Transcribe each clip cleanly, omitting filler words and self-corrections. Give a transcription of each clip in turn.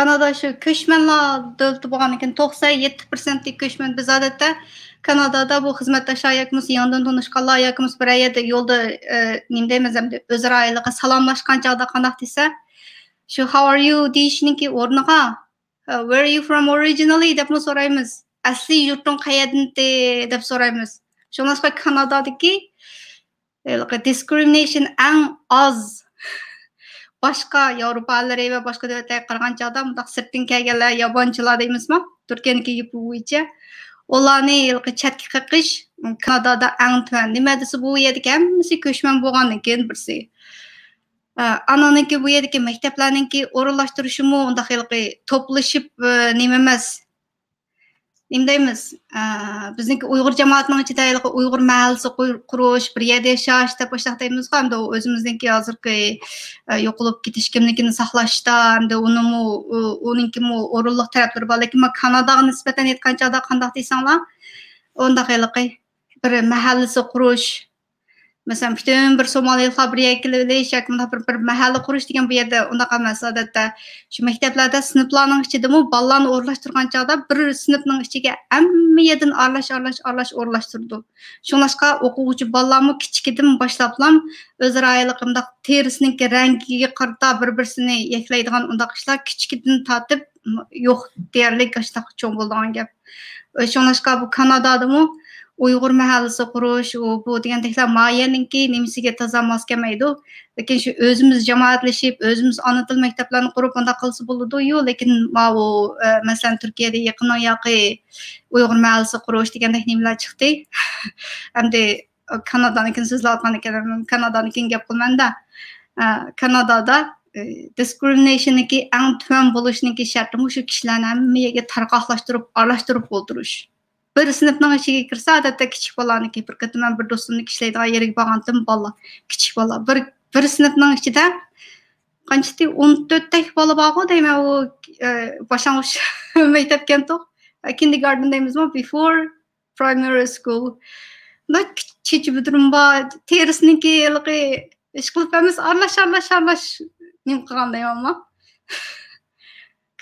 Kanada şu köşmenler dövleti bolgan eken 97% köşmen biz adatda Kanadada bu hizmetdaşlar yakımız yandan tanışkanlar yakımız bir ayda yolda nimdeymiz hem özür aylığı salamlaşkan çağda kandak dese şu how are you deyişinki ornağa where are you from originally dep mi sorayımız asli yurtun qayadın dep sorayımız. Şonasqa Kanadadaki discrimination en az başka Avrupalılara ve başka devletlere qaragан çağda mundaq sirtdan kelganlar yabancılar deymizmi? Türkiyaniki gibi bo'yicha ularni chatga qiqish Kanadada eng tuan. Nima desa bu yerdagi hammasi ko'chman bo'lgandan keyin birsi. Ananiki bu yerdagi maktablarninki o'rinlashtirishimi undaq to'plashib nima emas. Nimdeymiz? Bizniki Uyg'ur jamoatining ichida Uyg'ur mahallasi qurish, bir yerda yashash deb boshlaymiz hamda o'zimizniki hozirgi yo'qolib ketish kimligini saqlashda hamda uninki o'rinliq taraflari bor. Lekin Kanadaga nisbatan aytgan chog'da qanday deysanglar, undaq bir mahallasi qurish, masalan, bütün bir Somaliyaliklar bir yerga kelib yoki bir mahalla qurish degan bu yerda undaq emas. Odatda shu maktablarda sinflarning ichidami bolalarni o'rlashtirgan chog'da bir sinfning ichiga hamma yerdan aralash o'rlashtirdi. Shunlashqa o'quvchi bolalarmi kichkidan boshlablam o'zaro ayliqimda terisining rangiga qarata bir-birsini yaklaydigan undaq ishlar kichkidan tortib yo'q deyarli qashta cho'ng bo'lgan gap. Shunlashqa bu Kanadadami Uyg'ur mahallasi qurish, bu degandeklar mayanninki nimasiga toza mos kelmaydi. Lekin shu o'zimiz jamoatlashib, o'zimiz ona til maktablarini qurib unda qilsa bo'ladi-yu, lekin bu masalan Turkiyada yaqin yoqi Uyg'ur mahallasi qurish degandek nimalar chiqdi. Hamda Kanadanikini so'zlayotgan ekan, Kanadanikini gap qilmanda. Kanadada discrimination'niki eng tuan bo'lishniki sharti shu kishilarni hammaga tarqoqlashtirib, aralashtirib o'ldirish. Bir sinfning ichiga kirsa, odatda kichik bolaniki bir qatman bir do'stimni ishlaydigan yeriga borgandim bola, kichik bola. Bir sinfning ichida qanchati 14 tak bola bor deyman, u boshlang'ich maktabgan to'q. Kindergarten deymizmi? Before primary school. Kichik bidirim bor, terisiniki ish qilib emas, aralash nim qilgan deyman.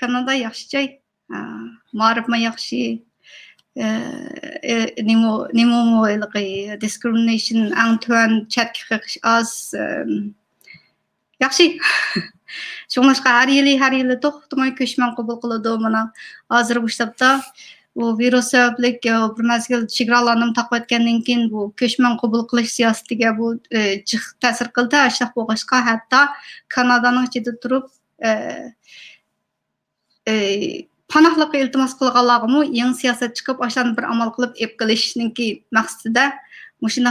Kanada yaxshi joy. Ma'rifma yaxshi. Nimo discrimination ang tuan chat qiqish az yaxshi. Shunlashqa har yili to'xtamay ko'chman qabul qiladi mana hozir bu shtabda bu virus sababli bir mazgil chegaralarni taqib etgandan keyin bu ko'chman qabul qilish siyosatiga bu jiq ta'sir qildi. Ashaq bo'lg'ashqa hatto Kanadaning ichida turib panohlik iltimos qilganlarga yangi siyosat chiqib, ashlarni bir amal qilib ep qilishninki maqsadida mushuna